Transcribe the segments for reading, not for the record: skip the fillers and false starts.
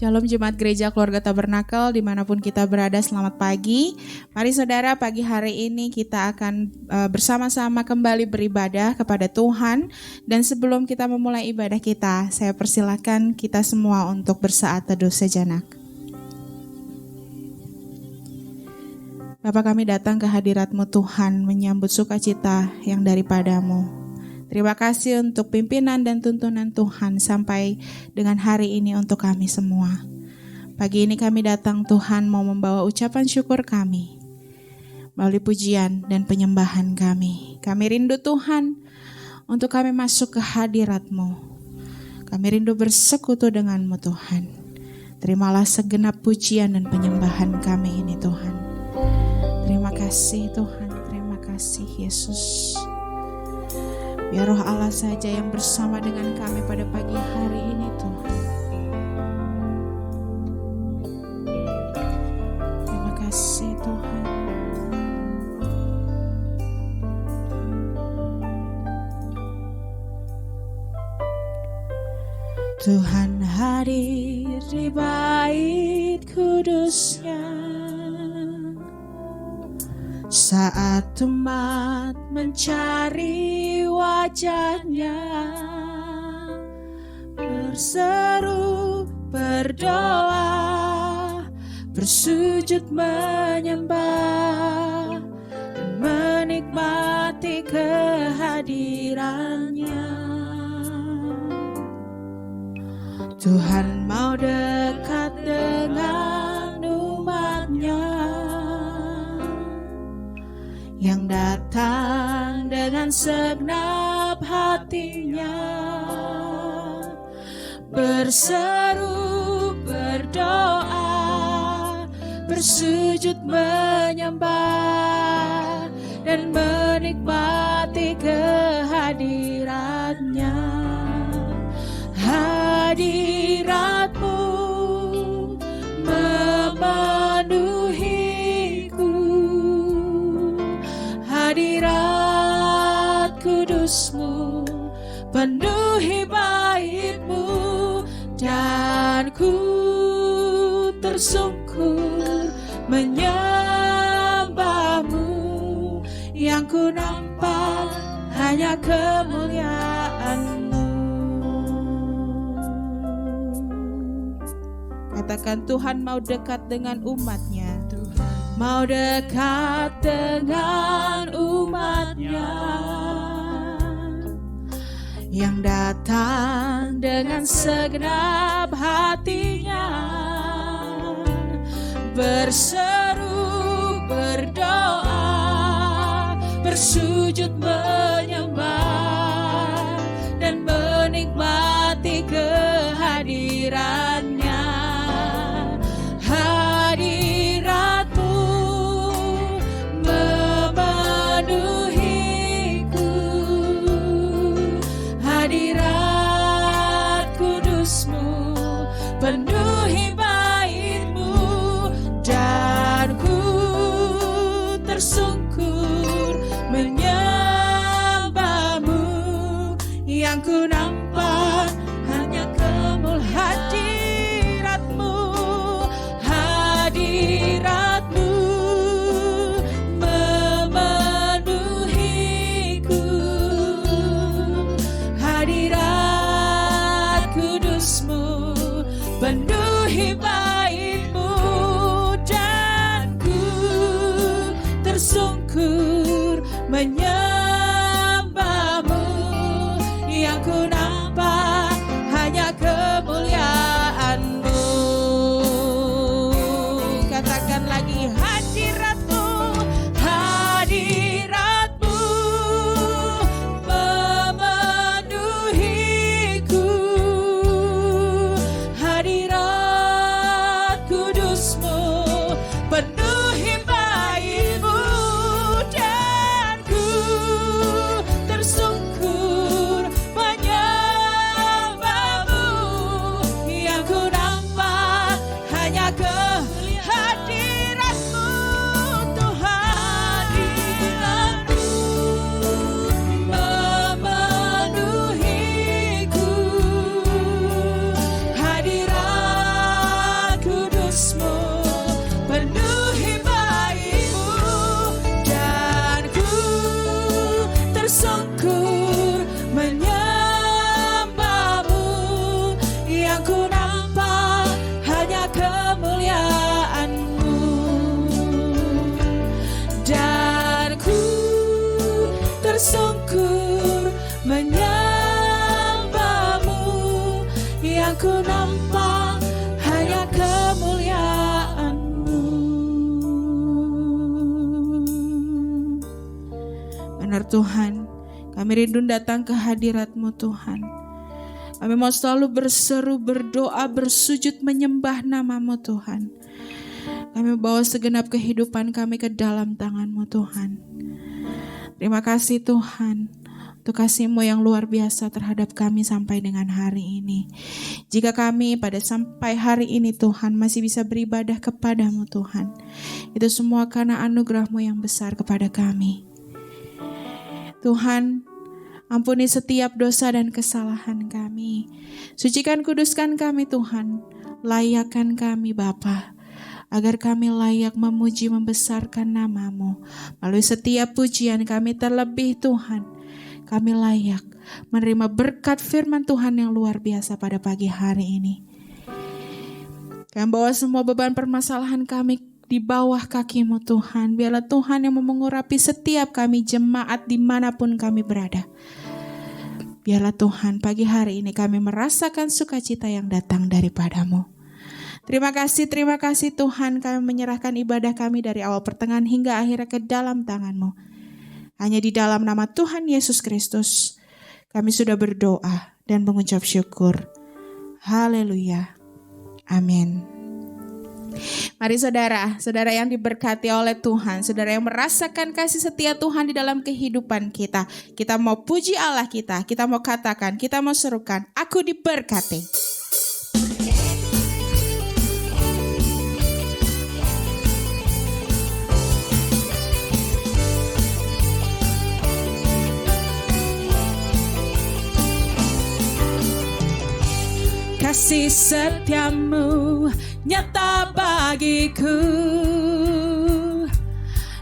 Shalom Jemaat Gereja Keluarga Tabernakel dimanapun kita berada, selamat pagi. Mari saudara, pagi hari ini kita akan bersama-sama kembali beribadah kepada Tuhan. Dan sebelum kita memulai ibadah kita, saya persilakan kita semua untuk bersaat teduh sejenak. Bapa, kami datang ke hadirat-Mu Tuhan, menyambut sukacita yang daripadamu. Terima kasih untuk pimpinan dan tuntunan Tuhan sampai dengan hari ini untuk kami semua. Pagi ini kami datang Tuhan mau membawa ucapan syukur kami melalui pujian dan penyembahan kami. Kami rindu Tuhan untuk kami masuk ke hadirat-Mu. Kami rindu bersekutu dengan-Mu Tuhan. Terimalah segenap pujian dan penyembahan kami ini Tuhan. Terima kasih Tuhan, terima kasih Yesus. Biar Roh Allah saja yang bersama dengan kami pada pagi hari ini Tuhan. Terima kasih Tuhan. Tuhan hadir di bait kudus-Nya saat umat mencari wajah-Nya, berseru, berdoa, bersujud menyembah, dan menikmati kehadiran-Nya. Tuhan mau dekat dengan umat-Nya yang datang dengan segenap hatinya, berseru, berdoa, bersujud menyembah, dan menikmati kehadiran-Nya. Hadirat-Mu memenuhiku, hadirat kudus-Mu penuhi bait-Mu, dan ku tersungkur menyembah-Mu. Yang ku nampak hanya kemuliaan-Mu. Katakan, Tuhan mau dekat dengan umat-Nya. Mau dekat dengan umat-Nya yang datang dengan segenap hatinya, berseru, berdoa, bersujud menyembah, dan menikmati kehadiran-Nya. Hadirat-Mu memenuhiku, hadirat kudus-Mu penuhi bait-Mu, dan ku tersungkur menyembah-Mu. Yang ku nampak hanya hadirat-Mu, hadirat-Mu memenuhiku, hadirat kudus-Mu penuhi bait-Mu, dan ku tersungkur menyembah-Mu. Yang ku nampak hanya kemuliaan-Mu. Katakan lagi, hadirat-Mu, hadirat-Mu memenuhiku, hadirat kudus-Mu penuhi bait-Mu, dan ku bersungkur menyembahmu, yang ku nampak hanya kemuliaan-Mu. Benar Tuhan, kami rindu datang ke hadirat-Mu Tuhan. Kami mau selalu berseru, berdoa, bersujud, menyembah nama-Mu Tuhan. Kami bawa segenap kehidupan kami ke dalam tangan-Mu Tuhan. Terima kasih Tuhan untuk kasih-Mu yang luar biasa terhadap kami sampai dengan hari ini. Jika kami pada sampai hari ini Tuhan masih bisa beribadah kepada-Mu Tuhan, itu semua karena anugerah-Mu yang besar kepada kami. Tuhan, ampuni setiap dosa dan kesalahan kami. Sucikan, kuduskan kami Tuhan. Layakkan kami Bapa, agar kami layak memuji membesarkan nama-Mu. Melalui setiap pujian kami terlebih Tuhan, kami layak menerima berkat firman Tuhan yang luar biasa pada pagi hari ini. Kami bawa semua beban permasalahan kami di bawah kaki-Mu Tuhan. Biarlah Tuhan yang mengurapi setiap kami jemaat dimanapun kami berada. Biarlah Tuhan pagi hari ini kami merasakan sukacita yang datang daripada-Mu. Terima kasih Tuhan, kami menyerahkan ibadah kami dari awal pertengahan hingga akhirnya ke dalam tangan-Mu. Hanya di dalam nama Tuhan Yesus Kristus kami sudah berdoa dan mengucap syukur. Haleluya. Amin. Mari saudara yang diberkati oleh Tuhan, saudara yang merasakan kasih setia Tuhan di dalam kehidupan kita. Kita mau puji Allah kita mau katakan, kita mau serukan, aku diberkati. Kasih setiamu nyata bagiku,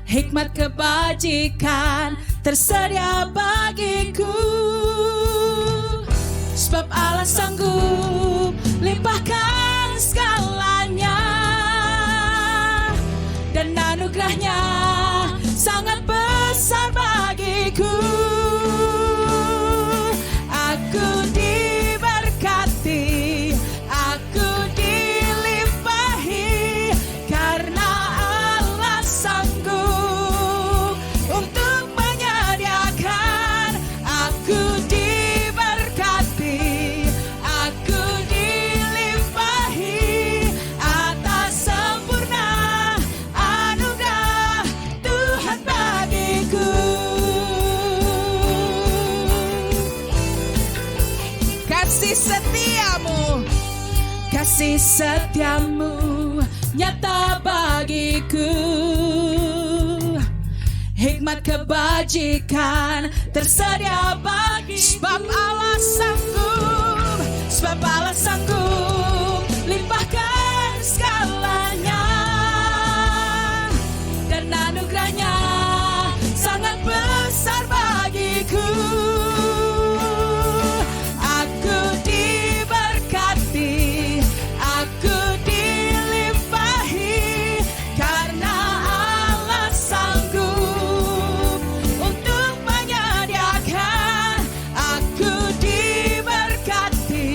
hikmat kebajikan tersedia bagiku. Sebab Allah sanggup limpahkan segalanya, dan anugerahnya sangat besar bagiku. Aku diberkati, aku dilimpahi, karena Allah sanggup untuk menyediakan. Aku diberkati, aku dilimpahi, atas sempurna anugerah Tuhan bagiku. Kasih setiamu nyata bagiku, hikmat kebajikan tersedia bagi. Sebab Allah sanggup limpahkan segalanya, dan anugerahnya sangat besar bagiku. Aku diberkati, aku dilimpahi, karena Allah sanggup untuk menyediakan. Aku diberkati,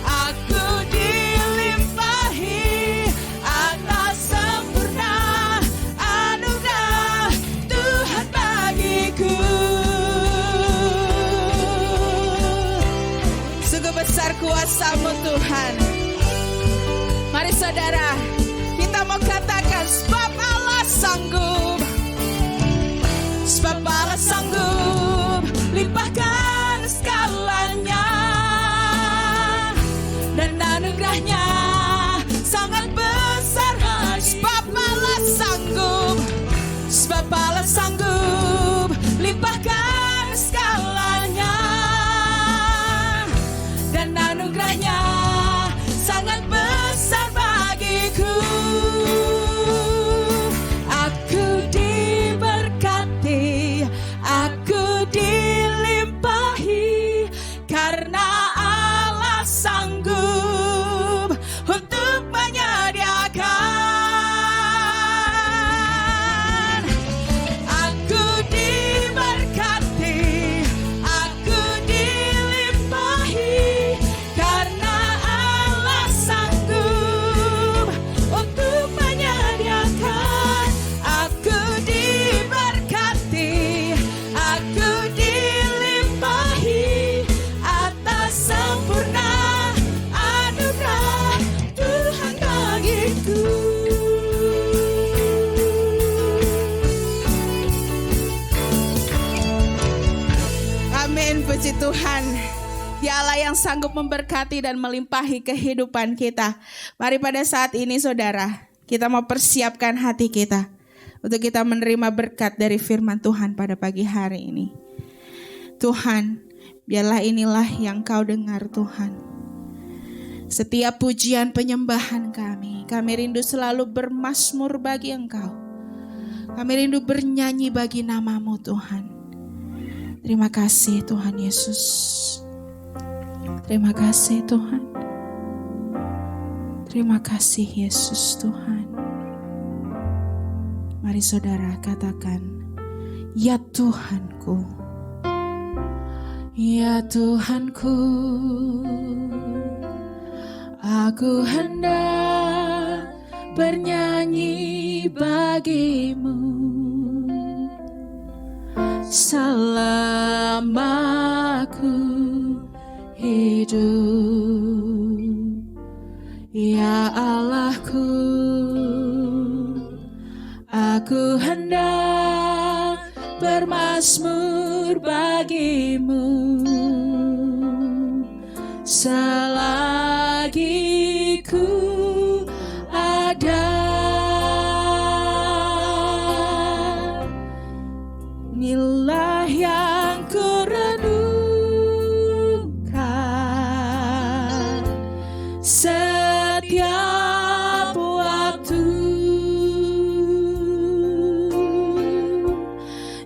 aku dilimpahi, atas sempurna anugerah Tuhan bagiku. Sungguh besar kuasa-Mu Tuhan. Mari saudara, kita mau katakan, sebab Allah sanggup, sebab Allah sanggup limpahkan segalanya, dan anugerahnya sangat besar. Sebab Allah sanggup limpahkan segalanya, dan anugerahnya sangat besar bagiku. Aku Puji Tuhan, Dia Allah yang sanggup memberkati dan melimpahi kehidupan kita. Mari pada saat ini saudara, kita mau persiapkan hati kita untuk kita menerima berkat dari firman Tuhan pada pagi hari ini. Tuhan, biarlah inilah yang Kau dengar Tuhan. Setiap pujian penyembahan kami rindu selalu bermazmur bagi Engkau. Kami rindu bernyanyi bagi nama-Mu Tuhan. Terima kasih Tuhan Yesus. Terima kasih Tuhan. Terima kasih Yesus Tuhan. Mari saudara katakan, ya Tuhanku, ya Tuhanku, aku hendak bernyanyi bagimu selama aku hidup. Ya Allahku, aku hendak bermazmur bagimu selagi ku ada. Inilah yang ku renungkan setiap waktu,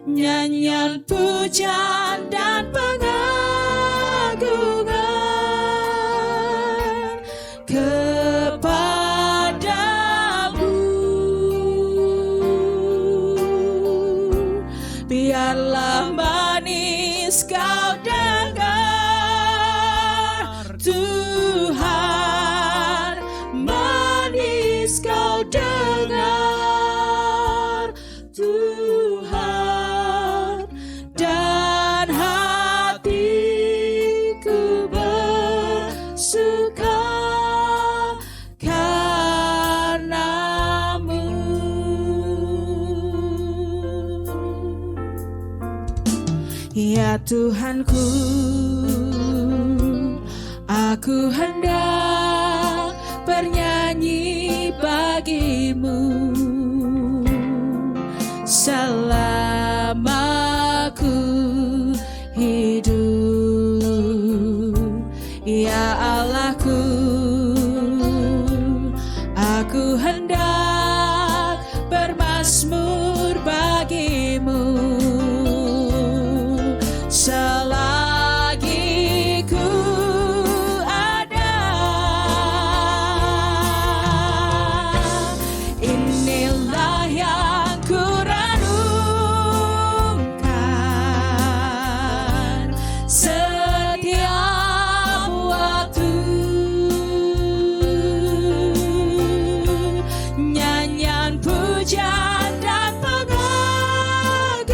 nyanyian pujian dan pengagungan kepadamu. Biarlah manis kau dengar Tuhan, manis kau dengar Tuhan, dan hatiku bersuka karena-Mu. Ya Tuhanku, aku hendak bernyanyi bagimu selama ku hidup. Ya Allahku, aku hendak bermazmur bagimu selagi ku ada. Inilah yang ku renungkan setiap waktu, nyanyian pujian dan pengagungan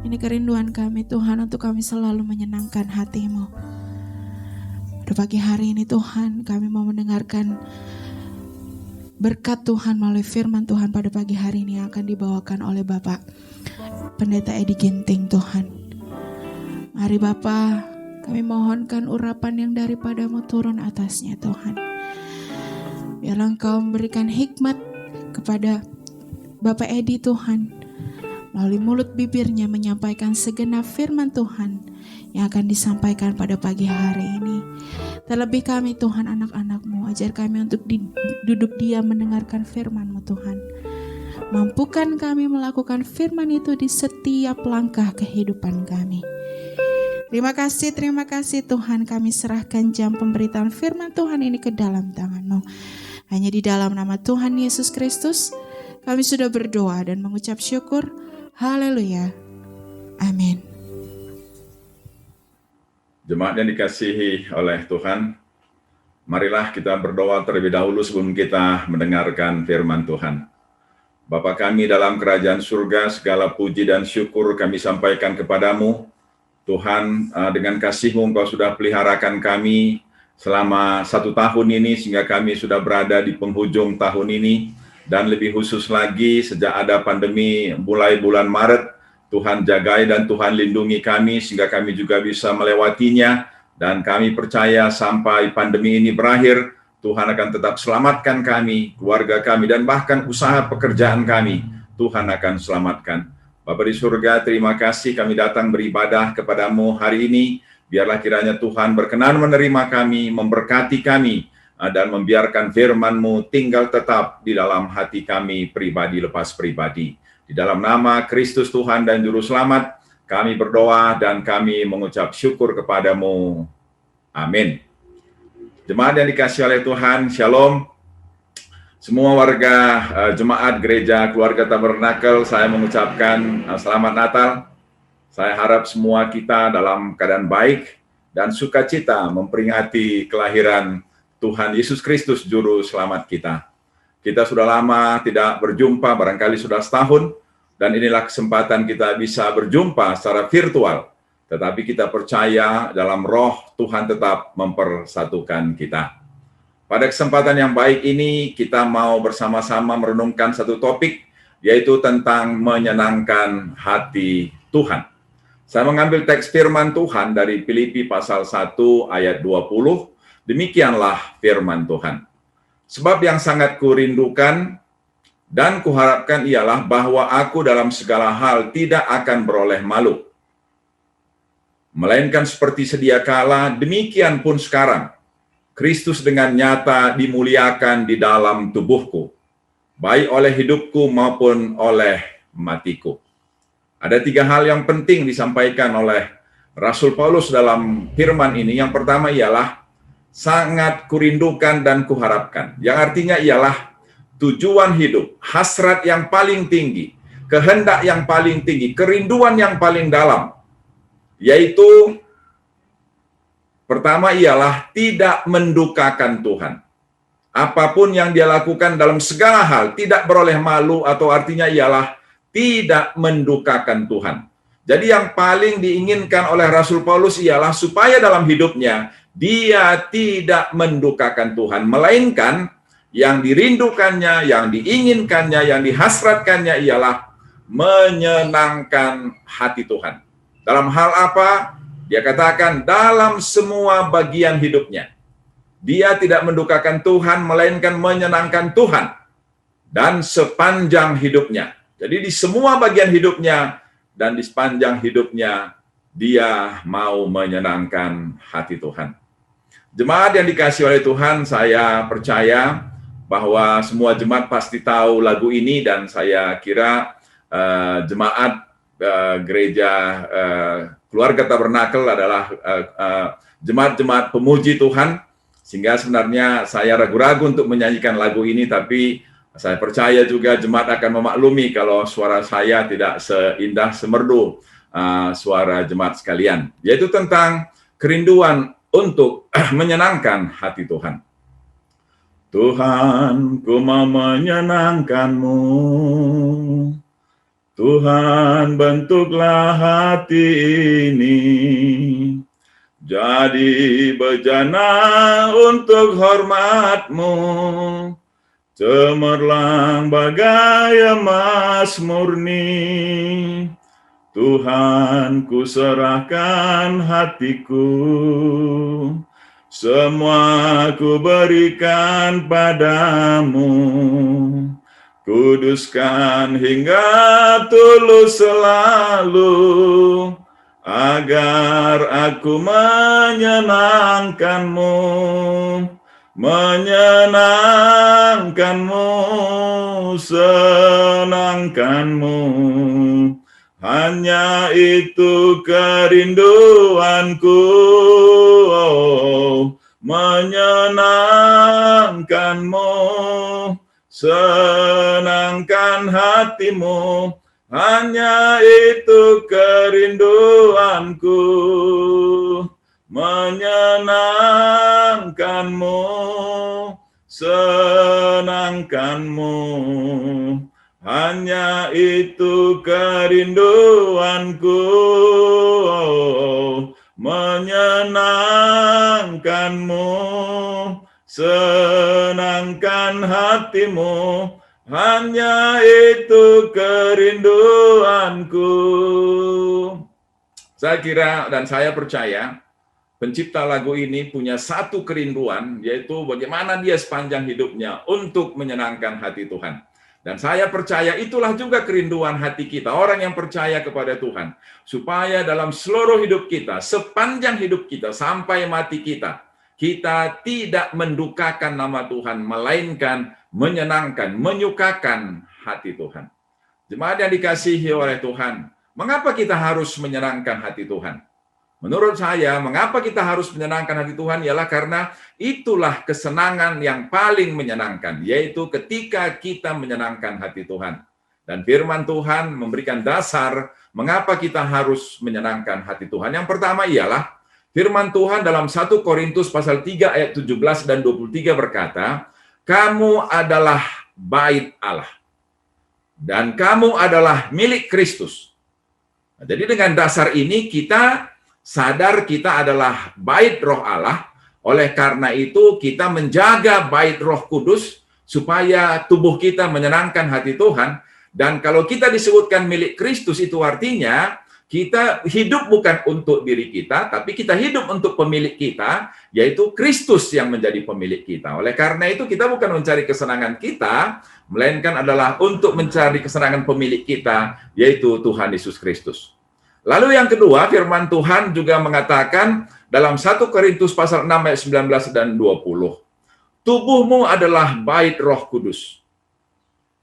Ini kerinduan kami Tuhan, untuk kami selalu menyenangkan hati-Mu. Pada pagi hari ini Tuhan, kami mau mendengarkan berkat Tuhan melalui firman Tuhan pada pagi hari ini yang akan dibawakan oleh Bapak Pendeta Edi Ginting Tuhan. Mari Bapa, kami mohonkan urapan yang daripada-Mu turun atasnya Tuhan. Biarlah Engkau memberikan hikmat kepada Bapak Edi Tuhan, melalui mulut bibirnya menyampaikan segenap firman Tuhan yang akan disampaikan pada pagi hari ini. Terlebih kami Tuhan, anak-anak-Mu, ajar kami untuk duduk diam mendengarkan firman-Mu Tuhan. Mampukan kami melakukan firman itu di setiap langkah kehidupan kami. Terima kasih Tuhan, kami serahkan jam pemberitaan firman Tuhan ini ke dalam tangan-Mu. Hanya di dalam nama Tuhan Yesus Kristus kami sudah berdoa dan mengucap syukur. Haleluya. Amin. Jemaat yang dikasihi oleh Tuhan, marilah kita berdoa terlebih dahulu sebelum kita mendengarkan firman Tuhan. Bapa kami dalam kerajaan surga, segala puji dan syukur kami sampaikan kepadamu. Tuhan, dengan kasih-Mu Engkau sudah peliharakan kami selama 1 tahun ini, sehingga kami sudah berada di penghujung tahun ini. Dan lebih khusus lagi sejak ada pandemi mulai bulan Maret, Tuhan jagai dan Tuhan lindungi kami sehingga kami juga bisa melewatinya, dan kami percaya sampai pandemi ini berakhir, Tuhan akan tetap selamatkan kami, keluarga kami, dan bahkan usaha pekerjaan kami, Tuhan akan selamatkan. Bapa di surga, terima kasih kami datang beribadah kepadamu hari ini. Biarlah kiranya Tuhan berkenan menerima kami, memberkati kami, dan membiarkan firman-Mu tinggal tetap di dalam hati kami pribadi lepas pribadi. Di dalam nama Kristus Tuhan dan Juru Selamat, kami berdoa dan kami mengucap syukur kepadamu. Amin. Jemaat yang dikasihi oleh Tuhan, Shalom. Semua warga jemaat gereja keluarga Tabernakel, saya mengucapkan selamat Natal. Saya harap semua kita dalam keadaan baik dan sukacita memperingati kelahiran Tuhan Yesus Kristus, Juru Selamat kita. Kita sudah lama tidak berjumpa, barangkali sudah setahun, dan inilah kesempatan kita bisa berjumpa secara virtual. Tetapi kita percaya dalam roh Tuhan tetap mempersatukan kita. Pada kesempatan yang baik ini, kita mau bersama-sama merenungkan satu topik, yaitu tentang menyenangkan hati Tuhan. Saya mengambil teks firman Tuhan dari Filipi pasal 1 ayat 20, demikianlah firman Tuhan. Sebab yang sangat kurindukan dan kuharapkan ialah bahwa aku dalam segala hal tidak akan beroleh malu. Melainkan seperti sedia kala, demikian pun sekarang, Kristus dengan nyata dimuliakan di dalam tubuhku, baik oleh hidupku maupun oleh matiku. Ada 3 hal yang penting disampaikan oleh Rasul Paulus dalam firman ini. Yang pertama ialah sangat kurindukan dan kuharapkan, yang artinya ialah tujuan hidup, hasrat yang paling tinggi, kehendak yang paling tinggi, kerinduan yang paling dalam, yaitu pertama ialah tidak mendukakan Tuhan. Apapun yang dia lakukan dalam segala hal tidak beroleh malu, atau artinya ialah tidak mendukakan Tuhan. Jadi yang paling diinginkan oleh Rasul Paulus ialah supaya dalam hidupnya dia tidak mendukakan Tuhan, melainkan yang dirindukannya, yang diinginkannya, yang dihasratkannya ialah menyenangkan hati Tuhan. Dalam hal apa? Dia katakan dalam semua bagian hidupnya. Dia tidak mendukakan Tuhan, melainkan menyenangkan Tuhan. Dan sepanjang hidupnya. Jadi di semua bagian hidupnya dan di sepanjang hidupnya, dia mau menyenangkan hati Tuhan. Jemaat yang dikasihi oleh Tuhan, saya percaya bahwa semua jemaat pasti tahu lagu ini, dan saya kira jemaat gereja keluarga Tabernakel adalah jemaat-jemaat pemuji Tuhan, sehingga sebenarnya saya ragu-ragu untuk menyanyikan lagu ini, tapi saya percaya juga jemaat akan memaklumi kalau suara saya tidak seindah semerdu suara jemaat sekalian, yaitu tentang kerinduan untuk menyenangkan hati Tuhan. Tuhan, ku mau menyenangkan-Mu. Tuhan, bentuklah hati ini jadi bejana untuk hormat-Mu, cemerlang bagai emas murni. Tuhan, ku serahkan hatiku, semua ku berikan padamu. Kuduskan hingga tulus selalu, agar aku menyenangkan-Mu, senangkan-Mu. Hanya itu kerinduanku, menyenangkan-Mu, senangkan hati-Mu. Hanya itu kerinduanku, menyenangkan-Mu, senangkan-Mu. Hanya itu kerinduanku, menyenangkan-Mu, senangkan hati-Mu. Hanya itu kerinduanku. Saya kira dan saya percaya pencipta lagu ini punya satu kerinduan, yaitu bagaimana dia sepanjang hidupnya untuk menyenangkan hati Tuhan. Dan saya percaya itulah juga kerinduan hati kita, orang yang percaya kepada Tuhan. Supaya dalam seluruh hidup kita, sepanjang hidup kita, sampai mati kita tidak mendukakan nama Tuhan, melainkan menyenangkan, menyukakan hati Tuhan. Jemaat yang dikasihi oleh Tuhan, mengapa kita harus menyenangkan hati Tuhan? Menurut saya, mengapa kita harus menyenangkan hati Tuhan? Ialah karena itulah kesenangan yang paling menyenangkan, yaitu ketika kita menyenangkan hati Tuhan. Dan firman Tuhan memberikan dasar mengapa kita harus menyenangkan hati Tuhan. Yang pertama ialah firman Tuhan dalam 1 Korintus pasal 3 ayat 17 dan 23 berkata, kamu adalah bait Allah, dan kamu adalah milik Kristus. Nah, jadi dengan dasar ini kita sadar kita adalah bait roh Allah, oleh karena itu kita menjaga bait roh kudus, supaya tubuh kita menyenangkan hati Tuhan. Dan kalau kita disebutkan milik Kristus, itu artinya kita hidup bukan untuk diri kita, tapi kita hidup untuk pemilik kita, yaitu Kristus yang menjadi pemilik kita. Oleh karena itu kita bukan mencari kesenangan kita, melainkan adalah untuk mencari kesenangan pemilik kita, yaitu Tuhan Yesus Kristus. Lalu yang kedua, firman Tuhan juga mengatakan dalam 1 Korintus pasal 6 ayat 19 dan 20. Tubuhmu adalah bait Roh Kudus.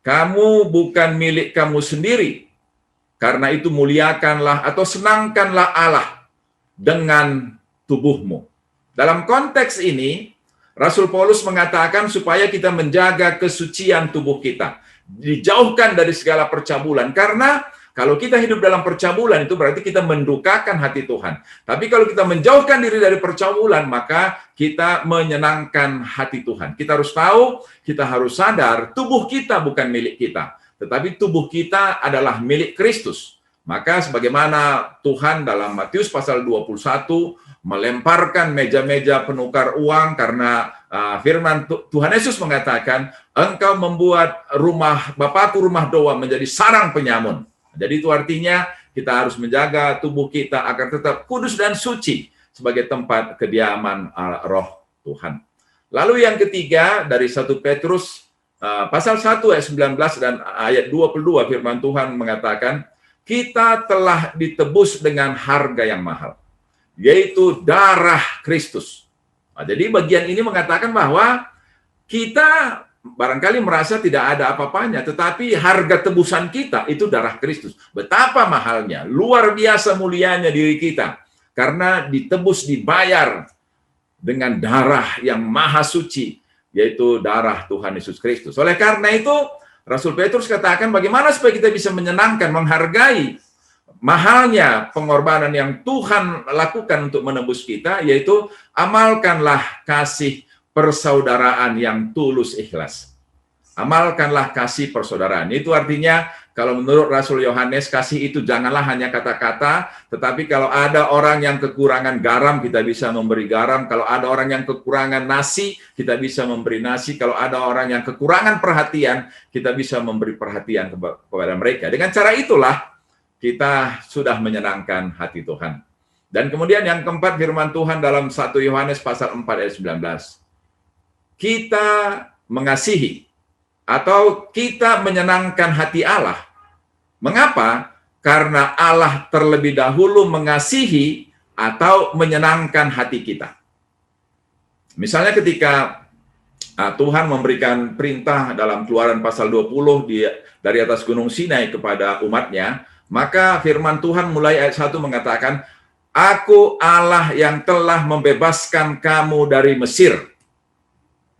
Kamu bukan milik kamu sendiri. Karena itu muliakanlah atau senangkanlah Allah dengan tubuhmu. Dalam konteks ini, Rasul Paulus mengatakan supaya kita menjaga kesucian tubuh kita. Dijauhkan dari segala percabulan. Karena kalau kita hidup dalam percabulan, itu berarti kita mendukakan hati Tuhan. Tapi kalau kita menjauhkan diri dari percabulan, maka kita menyenangkan hati Tuhan. Kita harus tahu, kita harus sadar, tubuh kita bukan milik kita. Tetapi tubuh kita adalah milik Kristus. Maka sebagaimana Tuhan dalam Matius pasal 21 melemparkan meja-meja penukar uang karena firman Tuhan Yesus mengatakan, engkau membuat rumah Bapakku rumah doa menjadi sarang penyamun. Jadi itu artinya kita harus menjaga tubuh kita agar tetap kudus dan suci sebagai tempat kediaman roh Tuhan. Lalu yang ketiga dari 1 Petrus pasal 1 ayat 19 dan ayat 22 firman Tuhan mengatakan, kita telah ditebus dengan harga yang mahal, yaitu darah Kristus. Nah, jadi bagian ini mengatakan bahwa kita barangkali merasa tidak ada apa-apanya, tetapi harga tebusan kita itu darah Kristus. Betapa mahalnya, luar biasa mulianya diri kita, karena ditebus, dibayar dengan darah yang maha suci, yaitu darah Tuhan Yesus Kristus. Oleh karena itu, Rasul Petrus katakan bagaimana supaya kita bisa menyenangkan, menghargai mahalnya pengorbanan yang Tuhan lakukan untuk menebus kita, yaitu amalkanlah kasih persaudaraan yang tulus ikhlas. Amalkanlah kasih persaudaraan. Itu artinya Kalau menurut Rasul Yohanes, kasih itu janganlah hanya kata-kata, tetapi kalau ada orang yang kekurangan garam, kita bisa memberi garam. Kalau ada orang yang kekurangan nasi, kita bisa memberi nasi. Kalau ada orang yang kekurangan perhatian, kita bisa memberi perhatian kepada mereka. Dengan cara itulah kita sudah menyenangkan hati Tuhan. Dan kemudian yang keempat, firman Tuhan dalam 1 Yohanes pasal 4 ayat 19. Kita mengasihi atau kita menyenangkan hati Allah. Mengapa? Karena Allah terlebih dahulu mengasihi atau menyenangkan hati kita. Misalnya ketika Tuhan memberikan perintah dalam Keluaran pasal 20 dari atas Gunung Sinai kepada umatnya, maka firman Tuhan mulai ayat 1 mengatakan, Aku Allah yang telah membebaskan kamu dari Mesir.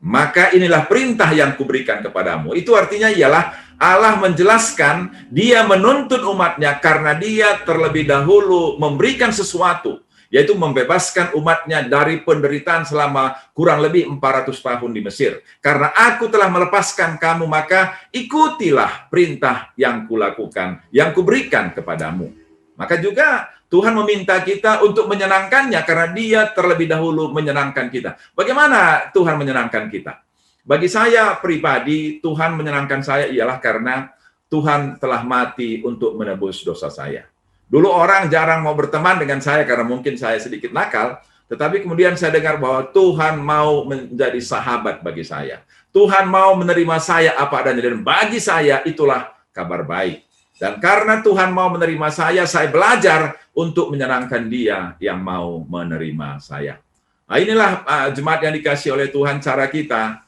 Maka inilah perintah yang kuberikan kepadamu. Itu artinya ialah Allah menjelaskan, dia menuntut umatnya karena dia terlebih dahulu memberikan sesuatu, yaitu membebaskan umatnya dari penderitaan selama kurang lebih 400 tahun di Mesir. Karena aku telah melepaskan kamu, maka ikutilah perintah yang kulakukan, yang kuberikan kepadamu. Maka juga Tuhan meminta kita untuk menyenangkannya karena dia terlebih dahulu menyenangkan kita. Bagaimana Tuhan menyenangkan kita? Bagi saya pribadi, Tuhan menyenangkan saya ialah karena Tuhan telah mati untuk menebus dosa saya. Dulu orang jarang mau berteman dengan saya karena mungkin saya sedikit nakal, tetapi kemudian saya dengar bahwa Tuhan mau menjadi sahabat bagi saya. Tuhan mau menerima saya apa adanya, dan bagi saya itulah kabar baik. Dan karena Tuhan mau menerima saya belajar untuk menyenangkan dia yang mau menerima saya. Nah, inilah jemaat yang dikasih oleh Tuhan, cara kita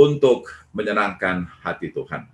untuk menyenangkan hati Tuhan.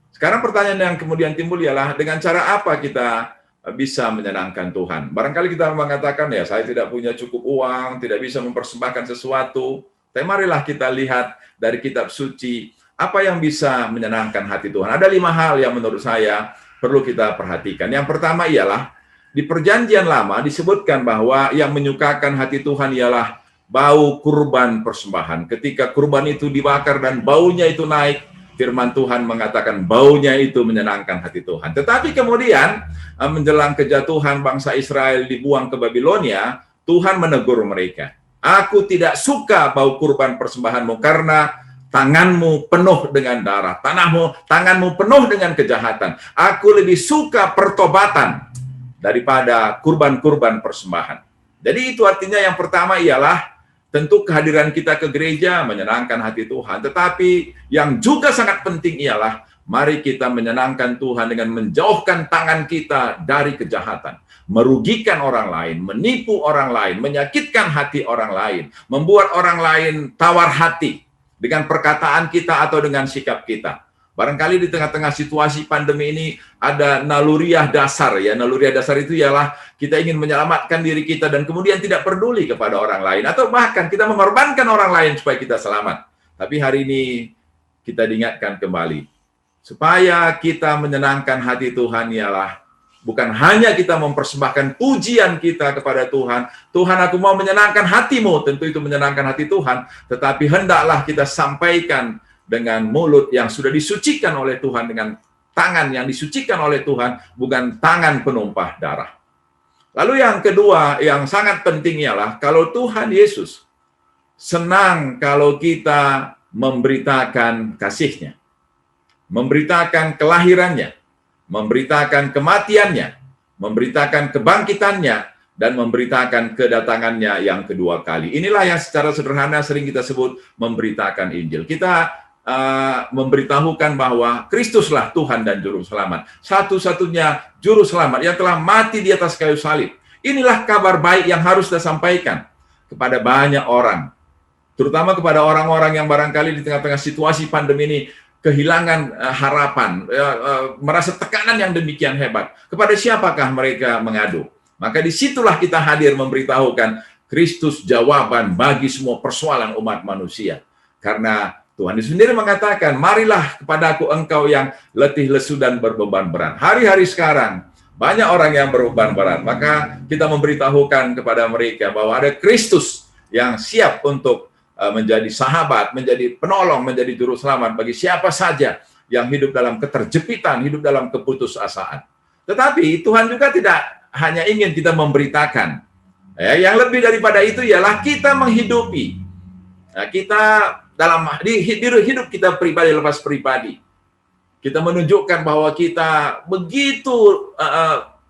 Sekarang pertanyaan yang kemudian timbul ialah, dengan cara apa kita bisa menyenangkan Tuhan? Barangkali kita mengatakan, ya saya tidak punya cukup uang, tidak bisa mempersembahkan sesuatu. Tapi marilah kita lihat dari kitab suci, apa yang bisa menyenangkan hati Tuhan. Ada 5 hal yang menurut saya perlu kita perhatikan. Yang pertama ialah, di Perjanjian Lama disebutkan bahwa yang menyukakan hati Tuhan ialah bau kurban persembahan. Ketika kurban itu dibakar dan baunya itu naik, firman Tuhan mengatakan baunya itu menyenangkan hati Tuhan. Tetapi kemudian menjelang kejatuhan bangsa Israel dibuang ke Babilonia, Tuhan menegur mereka. Aku tidak suka bau kurban persembahanmu karena tanganmu penuh dengan darah, tanganmu penuh dengan kejahatan. Aku lebih suka pertobatan daripada kurban-kurban persembahan. Jadi itu artinya yang pertama ialah tentu kehadiran kita ke gereja menyenangkan hati Tuhan. Tetapi yang juga sangat penting ialah mari kita menyenangkan Tuhan dengan menjauhkan tangan kita dari kejahatan. Merugikan orang lain, menipu orang lain, menyakitkan hati orang lain, membuat orang lain tawar hati dengan perkataan kita atau dengan sikap kita. Barangkali di tengah-tengah situasi pandemi ini ada naluriah dasar, ya. Naluriah dasar itu ialah kita ingin menyelamatkan diri kita dan kemudian tidak peduli kepada orang lain, atau bahkan kita mengorbankan orang lain supaya kita selamat. Tapi hari ini kita diingatkan kembali, supaya kita menyenangkan hati Tuhan ialah bukan hanya kita mempersembahkan pujian kita kepada Tuhan, Tuhan aku mau menyenangkan hatimu, tentu itu menyenangkan hati Tuhan, tetapi hendaklah kita sampaikan dengan mulut yang sudah disucikan oleh Tuhan, dengan tangan yang disucikan oleh Tuhan, bukan tangan penumpah darah. Lalu yang kedua, yang sangat penting ialah kalau Tuhan Yesus senang kalau kita memberitakan kasih-Nya, memberitakan kelahirannya, memberitakan kematiannya, memberitakan kebangkitannya, dan memberitakan kedatangannya yang kedua kali. Inilah yang secara sederhana sering kita sebut memberitakan Injil. Kita memberitahukan bahwa Kristuslah Tuhan dan Juru Selamat. Satu-satunya Juru Selamat yang telah mati di atas kayu salib. Inilah kabar baik yang harus kita sampaikan kepada banyak orang. Terutama kepada orang-orang yang barangkali di tengah-tengah situasi pandemi ini kehilangan harapan, merasa tekanan yang demikian hebat. Kepada siapakah mereka mengadu? Maka disitulah kita hadir memberitahukan Kristus jawaban bagi semua persoalan umat manusia. Karena Tuhan Yesus sendiri mengatakan, marilah kepadaku engkau yang letih, lesu, dan berbeban berat. Hari-hari sekarang, banyak orang yang berbeban berat. Maka kita memberitahukan kepada mereka bahwa ada Kristus yang siap untuk menjadi sahabat, menjadi penolong, menjadi juru selamat bagi siapa saja yang hidup dalam keterjepitan, hidup dalam keputusasaan. Tetapi Tuhan juga tidak hanya ingin kita memberitakan. Yang lebih daripada itu ialah kita menghidupi. Nah, kita dalam hidup kita pribadi lepas pribadi. Kita menunjukkan bahwa kita begitu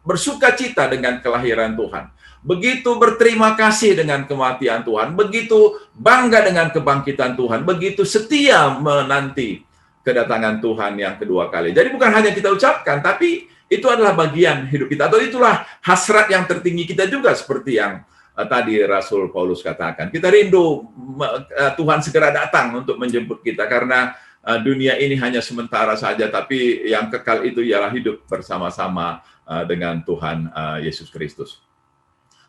bersuka cita dengan kelahiran Tuhan. Begitu berterima kasih dengan kematian Tuhan, begitu bangga dengan kebangkitan Tuhan, begitu setia menanti kedatangan Tuhan yang kedua kali. Jadi bukan hanya kita ucapkan, tapi itu adalah bagian hidup kita, atau itulah hasrat yang tertinggi kita juga, seperti yang tadi Rasul Paulus katakan. Kita rindu Tuhan segera datang untuk menjemput kita, karena dunia ini hanya sementara saja, tapi yang kekal itu ialah hidup bersama-sama dengan Tuhan Yesus Kristus.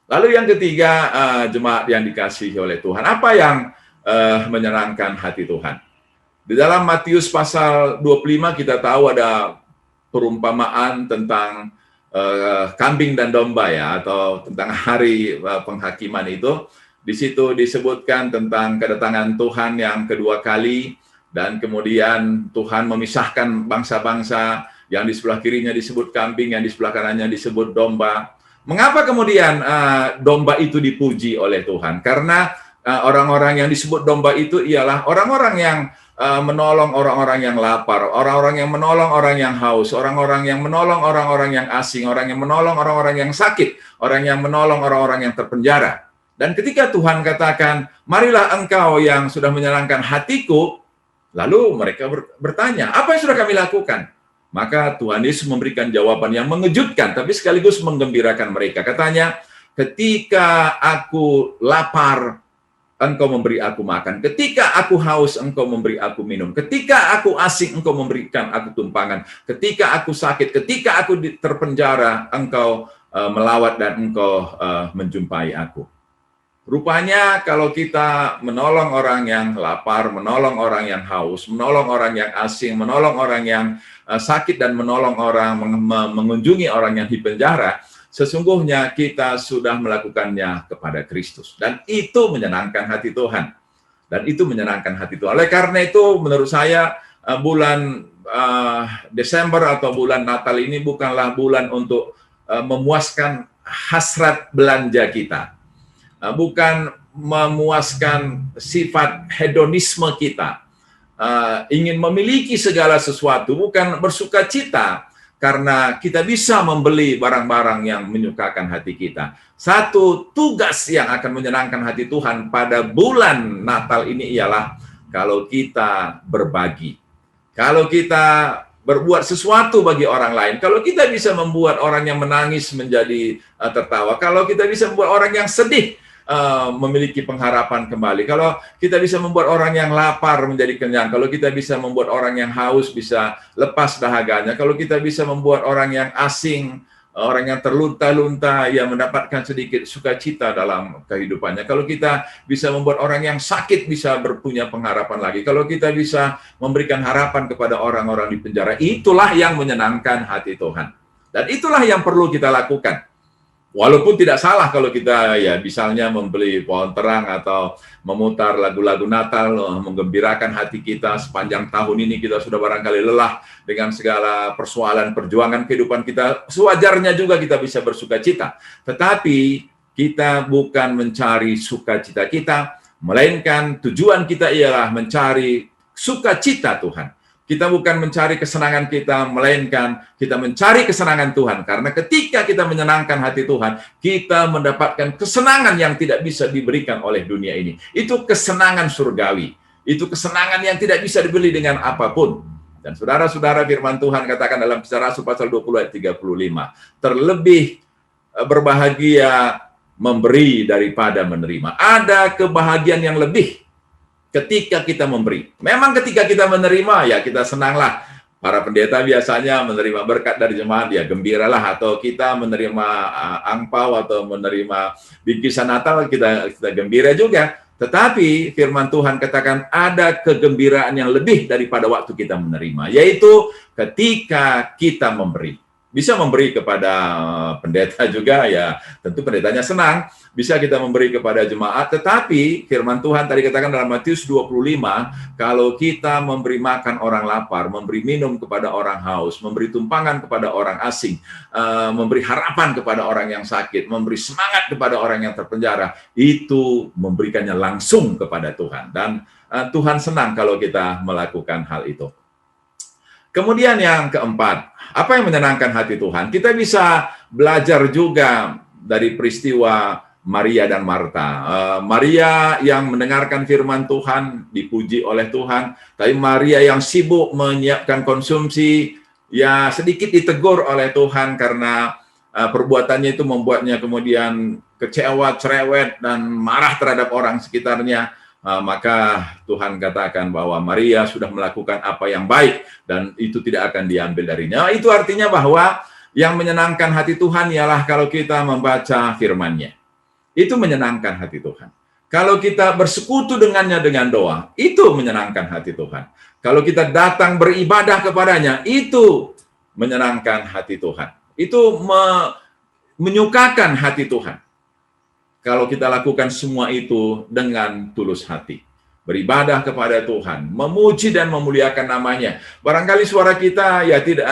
Lalu yang ketiga, jemaat yang dikasihi oleh Tuhan, apa yang menyenangkan hati Tuhan? Di dalam Matius pasal 25 kita tahu ada perumpamaan tentang kambing dan domba, ya, atau tentang hari penghakiman itu. Di situ disebutkan tentang kedatangan Tuhan yang kedua kali, dan kemudian Tuhan memisahkan bangsa-bangsa, yang di sebelah kirinya disebut kambing, yang di sebelah kanannya disebut domba. Mengapa kemudian domba itu dipuji oleh Tuhan? Karena orang-orang yang disebut domba itu ialah orang-orang yang menolong orang-orang yang lapar, orang-orang yang menolong orang yang haus, orang-orang yang menolong orang-orang yang asing, orang yang menolong orang-orang yang sakit, orang yang menolong orang-orang yang terpenjara. Dan ketika Tuhan katakan, marilah engkau yang sudah menyenangkan hatiku, lalu mereka bertanya, apa yang sudah kami lakukan? Maka Tuhan Yesus memberikan jawaban yang mengejutkan, tapi sekaligus menggembirakan mereka. Katanya, ketika aku lapar, engkau memberi aku makan. Ketika aku haus, engkau memberi aku minum. Ketika aku asing, engkau memberikan aku tumpangan. Ketika aku sakit, ketika aku terpenjara, engkau melawat dan engkau menjumpai aku. Rupanya kalau kita menolong orang yang lapar, menolong orang yang haus, menolong orang yang asing, menolong orang yang sakit, dan menolong orang, mengunjungi orang yang dipenjara, sesungguhnya kita sudah melakukannya kepada Kristus. Dan itu menyenangkan hati Tuhan. Dan itu menyenangkan hati Tuhan. Oleh karena itu, menurut saya, bulan Desember atau bulan Natal ini bukanlah bulan untuk memuaskan hasrat belanja kita. Bukan memuaskan sifat hedonisme kita, ingin memiliki segala sesuatu, bukan bersuka cita karena kita bisa membeli barang-barang yang menyukakan hati kita. Satu tugas yang akan menyenangkan hati Tuhan pada bulan Natal ini ialah kalau kita berbagi, kalau kita berbuat sesuatu bagi orang lain, kalau kita bisa membuat orang yang menangis menjadi tertawa, kalau kita bisa membuat orang yang sedih memiliki pengharapan kembali, kalau kita bisa membuat orang yang lapar menjadi kenyang, kalau kita bisa membuat orang yang haus bisa lepas dahaganya, kalau kita bisa membuat orang yang asing, orang yang terlunta-lunta, ya mendapatkan sedikit sukacita dalam kehidupannya, kalau kita bisa membuat orang yang sakit bisa berpunya pengharapan lagi, kalau kita bisa memberikan harapan kepada orang-orang di penjara, itulah yang menyenangkan hati Tuhan. Dan itulah yang perlu kita lakukan. Walaupun tidak salah kalau kita ya misalnya membeli pohon terang atau memutar lagu-lagu Natal, menggembirakan hati kita sepanjang tahun ini, kita sudah barangkali lelah dengan segala persoalan perjuangan kehidupan kita, sewajarnya juga kita bisa bersuka cita. Tetapi kita bukan mencari sukacita kita, melainkan tujuan kita ialah mencari sukacita Tuhan. Kita bukan mencari kesenangan kita, melainkan kita mencari kesenangan Tuhan. Karena ketika kita menyenangkan hati Tuhan, kita mendapatkan kesenangan yang tidak bisa diberikan oleh dunia ini. Itu kesenangan surgawi. Itu kesenangan yang tidak bisa dibeli dengan apapun. Dan saudara-saudara, firman Tuhan katakan dalam Kisah Rasul pasal 20 ayat 35. Terlebih berbahagia memberi daripada menerima. Ada kebahagiaan yang lebih ketika kita memberi. Memang ketika kita menerima, ya kita senanglah. Para pendeta biasanya menerima berkat dari jemaat, ya gembiralah. Atau kita menerima angpau atau menerima bingkisan Natal, kita gembira juga. Tetapi firman Tuhan katakan ada kegembiraan yang lebih daripada waktu kita menerima, yaitu ketika kita memberi. bisa memberi kepada pendeta juga, ya tentu pendetanya senang, bisa kita memberi kepada jemaat, tetapi firman Tuhan tadi katakan dalam Matius 25, kalau kita memberi makan orang lapar, memberi minum kepada orang haus, memberi tumpangan kepada orang asing, memberi harapan kepada orang yang sakit, memberi semangat kepada orang yang terpenjara, itu memberikannya langsung kepada Tuhan. Dan Tuhan senang kalau kita melakukan hal itu. Kemudian yang keempat, apa yang menyenangkan hati Tuhan? Kita bisa belajar juga dari peristiwa Maria dan Marta. Maria yang mendengarkan firman Tuhan, dipuji oleh Tuhan, tapi Maria yang sibuk menyiapkan konsumsi, ya sedikit ditegur oleh Tuhan karena perbuatannya itu membuatnya kemudian kecewa, cerewet, dan marah terhadap orang sekitarnya. Maka Tuhan katakan bahwa Maria sudah melakukan apa yang baik dan itu tidak akan diambil darinya. Itu artinya bahwa yang menyenangkan hati Tuhan ialah kalau kita membaca firman-Nya. Itu menyenangkan hati Tuhan. Kalau kita bersekutu dengannya dengan doa, itu menyenangkan hati Tuhan. Kalau kita datang beribadah kepadanya, itu menyenangkan hati Tuhan. Itu menyukakan hati Tuhan. Kalau kita lakukan semua itu dengan tulus hati. Beribadah kepada Tuhan, memuji dan memuliakan namanya. Barangkali suara kita ya tidak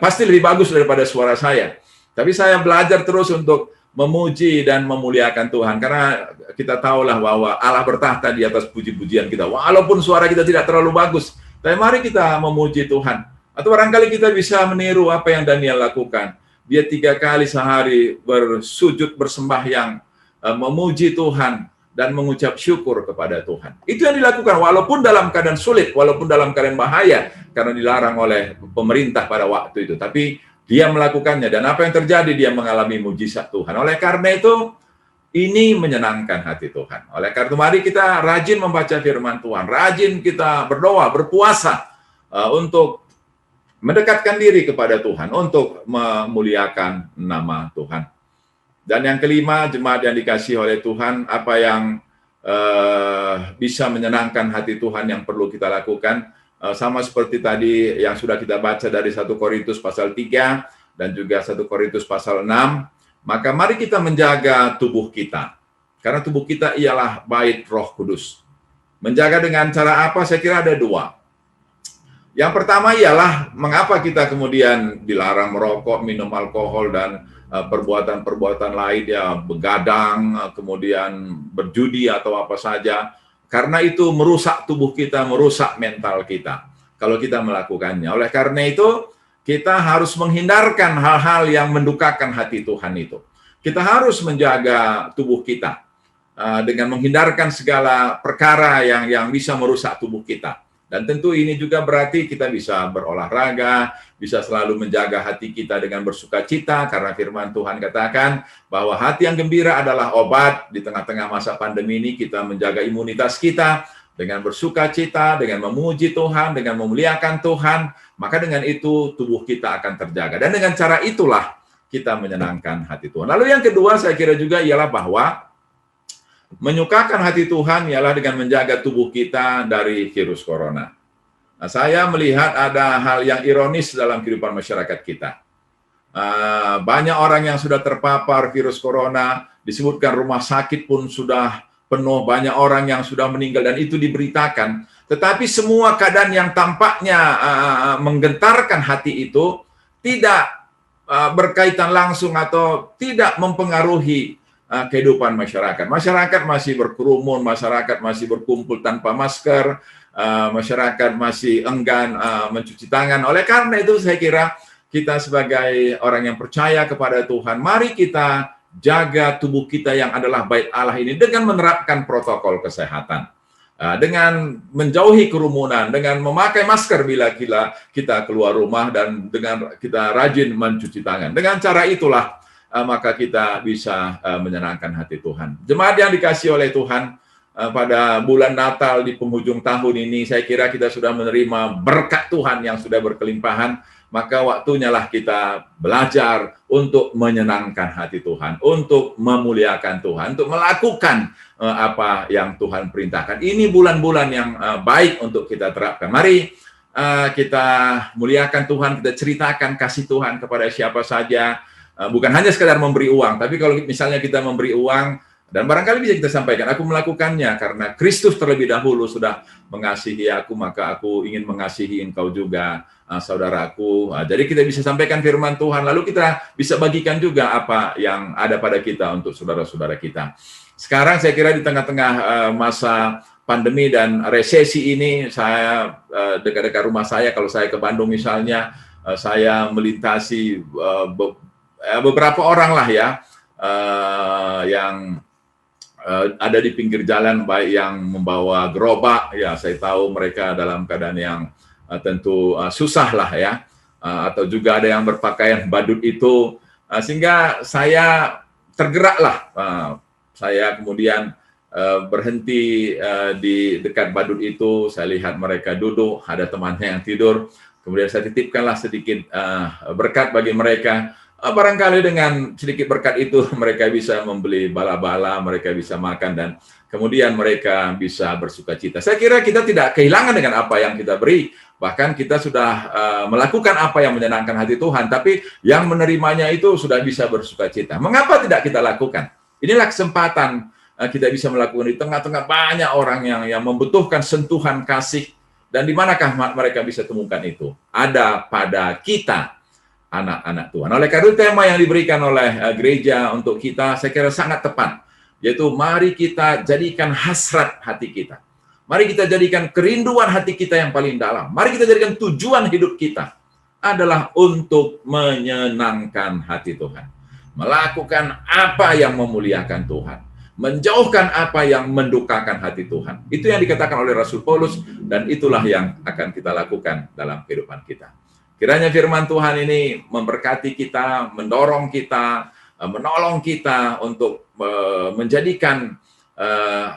pasti lebih bagus daripada suara saya. Tapi saya belajar terus untuk memuji dan memuliakan Tuhan. Karena kita tahulah bahwa Allah bertahta di atas puji-pujian kita. Walaupun suara kita tidak terlalu bagus. Tapi mari kita memuji Tuhan. Atau barangkali kita bisa meniru apa yang Daniel lakukan. Dia 3 kali sehari bersujud bersembahyang, memuji Tuhan, dan mengucap syukur kepada Tuhan. Itu yang dilakukan walaupun dalam keadaan sulit, walaupun dalam keadaan bahaya, karena dilarang oleh pemerintah pada waktu itu. Tapi dia melakukannya, dan apa yang terjadi? Dia mengalami mujizat Tuhan. Oleh karena itu, ini menyenangkan hati Tuhan. Oleh karena itu, mari kita rajin membaca firman Tuhan, rajin kita berdoa, berpuasa, untuk mendekatkan diri kepada Tuhan, untuk memuliakan nama Tuhan. Dan yang kelima, jemaat yang dikasihi oleh Tuhan, apa yang bisa menyenangkan hati Tuhan yang perlu kita lakukan, sama seperti tadi yang sudah kita baca dari 1 Korintus pasal 3 dan juga 1 Korintus pasal 6, maka mari kita menjaga tubuh kita. Karena tubuh kita ialah bait Roh Kudus. Menjaga dengan cara apa? Saya kira ada 2. Yang pertama ialah mengapa kita kemudian dilarang merokok, minum alkohol, dan perbuatan-perbuatan lain, ya begadang, kemudian berjudi atau apa saja. Karena itu merusak tubuh kita, merusak mental kita kalau kita melakukannya. Oleh karena itu, kita harus menghindarkan hal-hal yang mendukakan hati Tuhan itu. Kita harus menjaga tubuh kita dengan menghindarkan segala perkara yang bisa merusak tubuh kita. Dan tentu ini juga berarti kita bisa berolahraga, bisa selalu menjaga hati kita dengan bersuka cita, karena firman Tuhan katakan bahwa hati yang gembira adalah obat. Di tengah-tengah masa pandemi ini kita menjaga imunitas kita dengan bersuka cita, dengan memuji Tuhan, dengan memuliakan Tuhan, maka dengan itu tubuh kita akan terjaga. Dan dengan cara itulah kita menyenangkan hati Tuhan. Lalu yang kedua saya kira juga ialah bahwa menyukakan hati Tuhan ialah dengan menjaga tubuh kita dari virus corona. Nah, saya melihat ada hal yang ironis dalam kehidupan masyarakat kita. Banyak orang yang sudah terpapar virus corona, disebutkan rumah sakit pun sudah penuh, banyak orang yang sudah meninggal, dan itu diberitakan. Tetapi semua keadaan yang tampaknya menggentarkan hati itu tidak berkaitan langsung atau tidak mempengaruhi kehidupan masyarakat. Masyarakat masih berkerumun, masyarakat masih berkumpul tanpa masker, masyarakat masih enggan mencuci tangan. Oleh karena itu saya kira kita sebagai orang yang percaya kepada Tuhan, mari kita jaga tubuh kita yang adalah bait Allah ini dengan menerapkan protokol kesehatan. Dengan menjauhi kerumunan, dengan memakai masker bila kita keluar rumah, dan dengan kita rajin mencuci tangan. Dengan cara itulah maka kita bisa menyenangkan hati Tuhan. Jemaat yang dikasihi oleh Tuhan, pada bulan Natal di penghujung tahun ini, saya kira kita sudah menerima berkat Tuhan yang sudah berkelimpahan, maka waktunya lah kita belajar untuk menyenangkan hati Tuhan, untuk memuliakan Tuhan, untuk melakukan apa yang Tuhan perintahkan. Ini bulan-bulan yang baik untuk kita terapkan. Mari kita muliakan Tuhan, kita ceritakan kasih Tuhan kepada siapa saja. Bukan hanya sekedar memberi uang, tapi kalau misalnya kita memberi uang, dan barangkali bisa kita sampaikan, aku melakukannya karena Kristus terlebih dahulu sudah mengasihi aku, maka aku ingin mengasihi engkau juga, saudaraku. Jadi kita bisa sampaikan firman Tuhan, lalu kita bisa bagikan juga apa yang ada pada kita untuk saudara-saudara kita. Sekarang saya kira di tengah-tengah masa pandemi dan resesi ini, saya dekat-dekat rumah saya, kalau saya ke Bandung misalnya, saya melintasi beberapa orang lah ya, yang ada di pinggir jalan, baik yang membawa gerobak, ya saya tahu mereka dalam keadaan yang tentu susah lah ya, atau juga ada yang berpakaian badut itu, sehingga saya tergerak lah, saya kemudian berhenti di dekat badut itu, saya lihat mereka duduk, ada temannya yang tidur, kemudian saya titipkanlah sedikit berkat bagi mereka. Barangkali dengan sedikit berkat itu mereka bisa membeli bala-bala, mereka bisa makan, dan kemudian mereka bisa bersuka cita. Saya kira kita tidak kehilangan dengan apa yang kita beri, bahkan kita sudah melakukan apa yang menyenangkan hati Tuhan, tapi yang menerimanya itu sudah bisa bersuka cita. Mengapa tidak kita lakukan? Inilah kesempatan kita bisa melakukan di tengah-tengah banyak orang yang membutuhkan sentuhan kasih. Dan di manakah mereka bisa temukan itu? Ada pada kita, anak-anak Tuhan. Oleh karena itu tema yang diberikan oleh gereja untuk kita, saya kira sangat tepat. Yaitu mari kita jadikan hasrat hati kita. Mari kita jadikan kerinduan hati kita yang paling dalam. Mari kita jadikan tujuan hidup kita adalah untuk menyenangkan hati Tuhan. Melakukan apa yang memuliakan Tuhan. Menjauhkan apa yang mendukakan hati Tuhan. Itu yang dikatakan oleh Rasul Paulus, dan itulah yang akan kita lakukan dalam kehidupan kita. Kiranya firman Tuhan ini memberkati kita, mendorong kita, menolong kita untuk menjadikan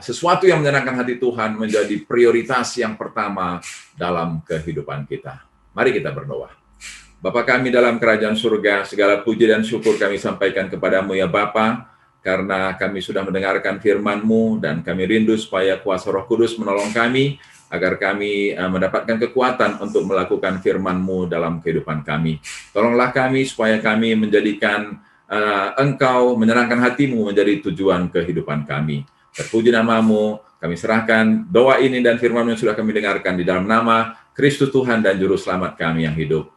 sesuatu yang menyenangkan hati Tuhan menjadi prioritas yang pertama dalam kehidupan kita. Mari kita berdoa. Bapa kami dalam kerajaan surga, segala puji dan syukur kami sampaikan kepadamu ya Bapa, karena kami sudah mendengarkan firman-Mu, dan kami rindu supaya kuasa Roh Kudus menolong kami, agar kami mendapatkan kekuatan untuk melakukan firman-Mu dalam kehidupan kami. Tolonglah kami supaya kami menjadikan Engkau, menyenangkan hati-Mu menjadi tujuan kehidupan kami. Terpuji nama-Mu, kami serahkan doa ini dan firman-Mu yang sudah kami dengarkan di dalam nama Kristus Tuhan dan Juru Selamat kami yang hidup.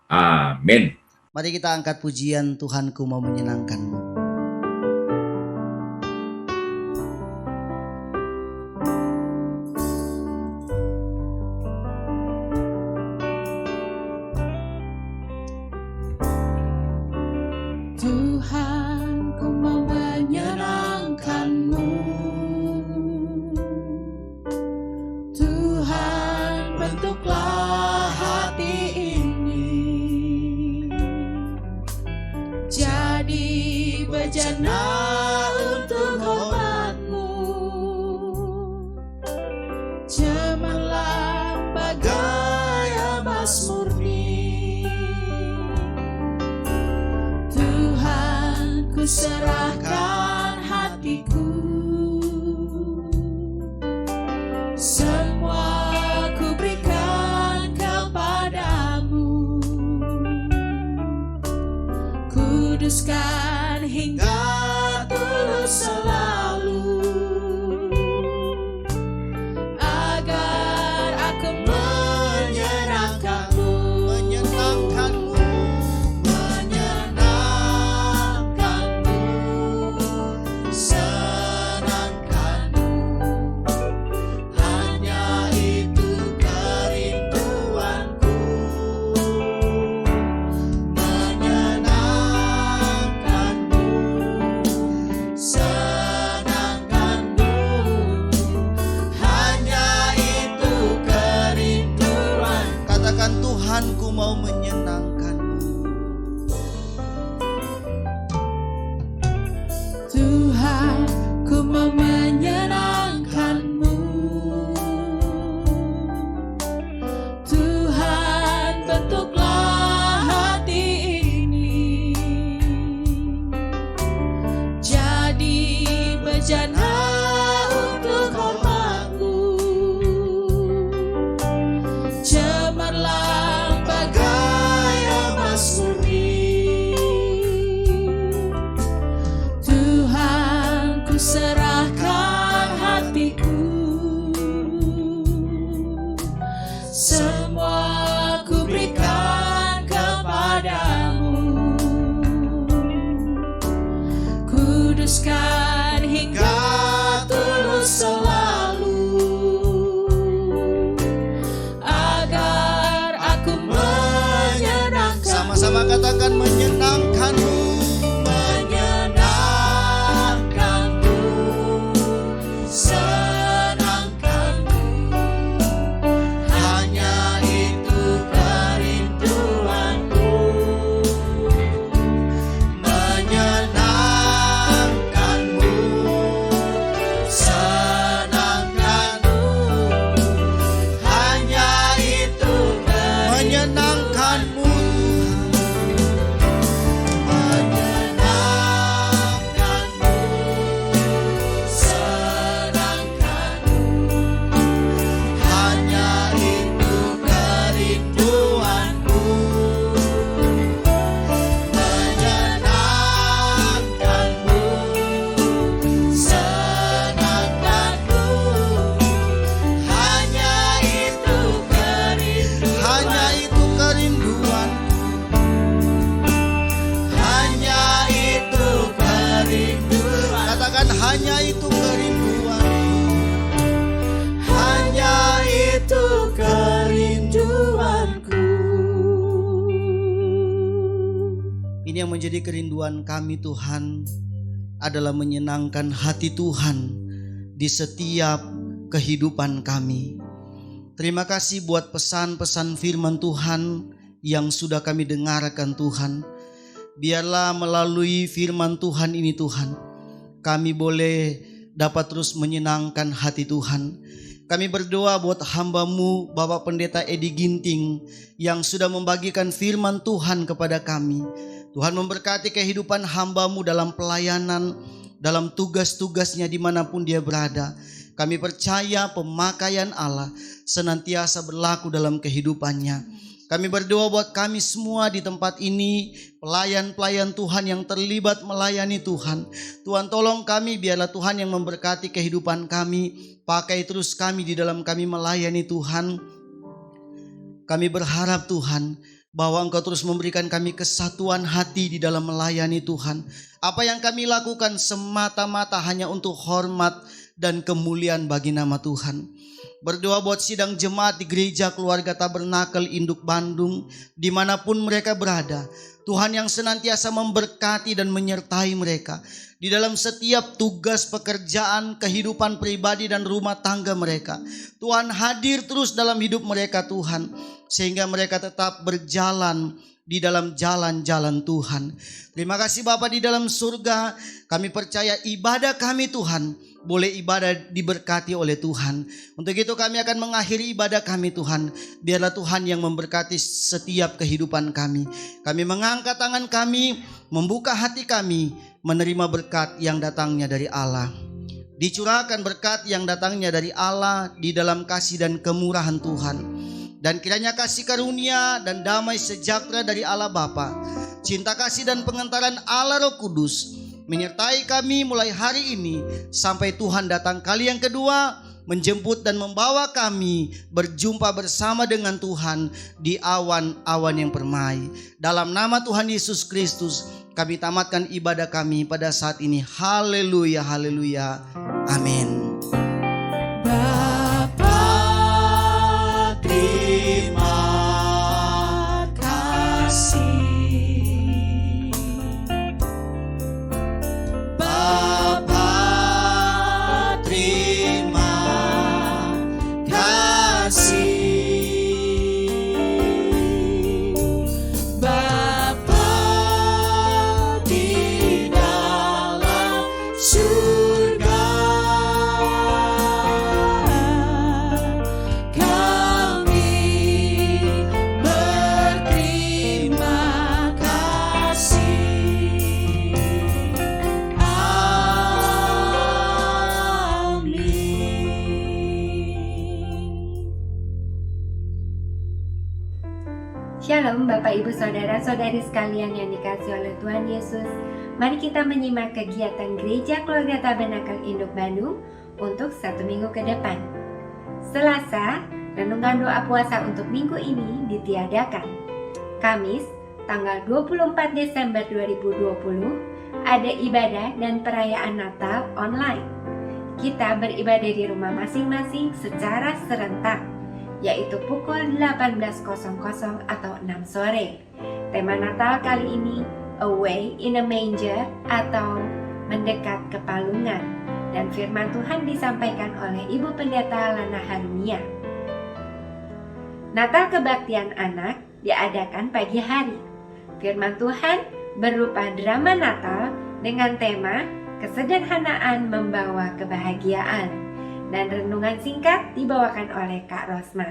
Amin. Mari kita angkat pujian Tuhanku mau menyenangkanmu. Tuhan, ku mau menyenangkan-Mu. Tuhan, bentuklah hati ini jadi bejana untuk hormat-Mu. Cemerlang bagai emas murni. Ku serahkan hatiku, semua ku berikan kepadamu. Kuduskan hingga tulus selalu, agar aku menyenangkan-Mu. Tuhanku mau menyenangkan-Mu. Tuhan, ku mau menyenangkan-Mu. Tuhan, bentuklah hati ini jadi bejana untuk hormat-Mu. Katakan menyenangkanmu. Menyenangkanmu, senangkanmu, hanya itu kerinduanku. Menyenangkanmu, senangkanmu, hanya itu Menyenangkanmu. menyenangkanmu, senangkanmu, hanya itu kerinduanku. Menyenangkanmu, senangkanmu, hanya itu kerinduanku. Hanya itu kerinduan. Hanya itu kerinduan. Katakan hanya itu kerinduan. Hanya itu kerinduanku. Ini yang menjadi kerinduan kami Tuhan, adalah menyenangkan hati Tuhan di setiap kehidupan kami. Terima kasih buat pesan-pesan firman Tuhan yang sudah kami dengarkan Tuhan. Biarlah melalui firman Tuhan ini Tuhan, kami boleh dapat terus menyenangkan hati Tuhan. Kami berdoa buat hamba-Mu Bapak Pendeta Edi Ginting yang sudah membagikan firman Tuhan kepada kami. Tuhan memberkati kehidupan hamba-Mu dalam pelayanan, dalam tugas-tugasnya dimanapun dia berada. Kami percaya pemakaian Allah senantiasa berlaku dalam kehidupannya. Kami berdoa buat kami semua di tempat ini, pelayan-pelayan Tuhan yang terlibat melayani Tuhan. Tuhan tolong kami, biarlah Tuhan yang memberkati kehidupan kami. Pakai terus kami di dalam kami melayani Tuhan. Kami berharap Tuhan, bahwa Engkau terus memberikan kami kesatuan hati di dalam melayani Tuhan. Apa yang kami lakukan semata-mata hanya untuk hormat dan kemuliaan bagi nama Tuhan. Berdoa buat sidang jemaat di Gereja Keluarga Tabernakel Induk Bandung, dimanapun mereka berada. Tuhan yang senantiasa memberkati dan menyertai mereka di dalam setiap tugas pekerjaan, kehidupan pribadi dan rumah tangga mereka. Tuhan hadir terus dalam hidup mereka Tuhan, sehingga mereka tetap berjalan di dalam jalan-jalan Tuhan. Terima kasih Bapa di dalam surga. Kami percaya ibadah kami Tuhan boleh ibadah diberkati oleh Tuhan. Untuk itu kami akan mengakhiri ibadah kami Tuhan. Biarlah Tuhan yang memberkati setiap kehidupan kami. Kami mengangkat tangan kami, membuka hati kami, menerima berkat yang datangnya dari Allah. Dicurahkan berkat yang datangnya dari Allah di dalam kasih dan kemurahan Tuhan. Dan kiranya kasih karunia dan damai sejahtera dari Allah Bapa, cinta kasih dan pengentaran Allah Roh Kudus menyertai kami mulai hari ini sampai Tuhan datang kali yang kedua, menjemput dan membawa kami berjumpa bersama dengan Tuhan di awan-awan yang permai. Dalam nama Tuhan Yesus Kristus kami tamatkan ibadah kami pada saat ini. Haleluya, haleluya, amin. Bapa, terima kasih. Bapa, terima kasih. Bapa di dalam surga, kami berterima kasih. Shalom Bapak Ibu Saudara-saudari sekalian yang dikasihi oleh Tuhan Yesus. Mari kita menyimak kegiatan Gereja Keluarga Tabernakel Induk Bandung untuk 1 minggu ke depan. Selasa, renungan doa puasa untuk minggu ini ditiadakan. Kamis, tanggal 24 Desember 2020, ada ibadah dan perayaan Natal online. Kita beribadah di rumah masing-masing secara serentak. yaitu pukul 18.00 atau 6 sore. Tema Natal kali ini Away in a Manger atau mendekat ke palungan, dan firman Tuhan disampaikan oleh Ibu Pendeta Lana Harumia. Natal Kebaktian Anak diadakan pagi hari. Firman Tuhan berupa drama Natal dengan tema Kesederhanaan Membawa Kebahagiaan, dan renungan singkat dibawakan oleh Kak Rosma.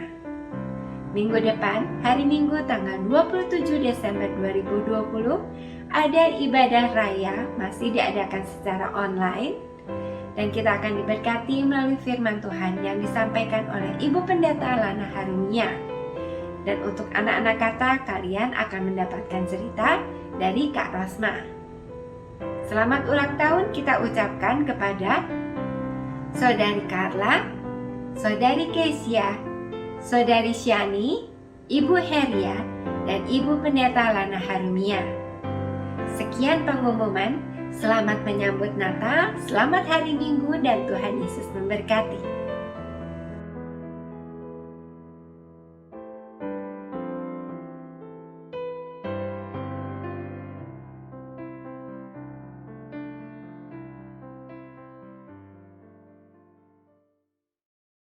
Minggu depan, hari Minggu tanggal 27 Desember 2020, ada ibadah raya masih diadakan secara online, dan kita akan diberkati melalui firman Tuhan yang disampaikan oleh Ibu Pendeta Lana Harumia. Dan untuk anak-anak kata, kalian akan mendapatkan cerita dari Kak Rosma. Selamat ulang tahun kita ucapkan kepada Saudari Carla, Saudari Kesia, Saudari Syani, Ibu Heria, dan Ibu Pendeta Lana Harumia. Sekian pengumuman. Selamat menyambut Natal, selamat hari Minggu, dan Tuhan Yesus memberkati.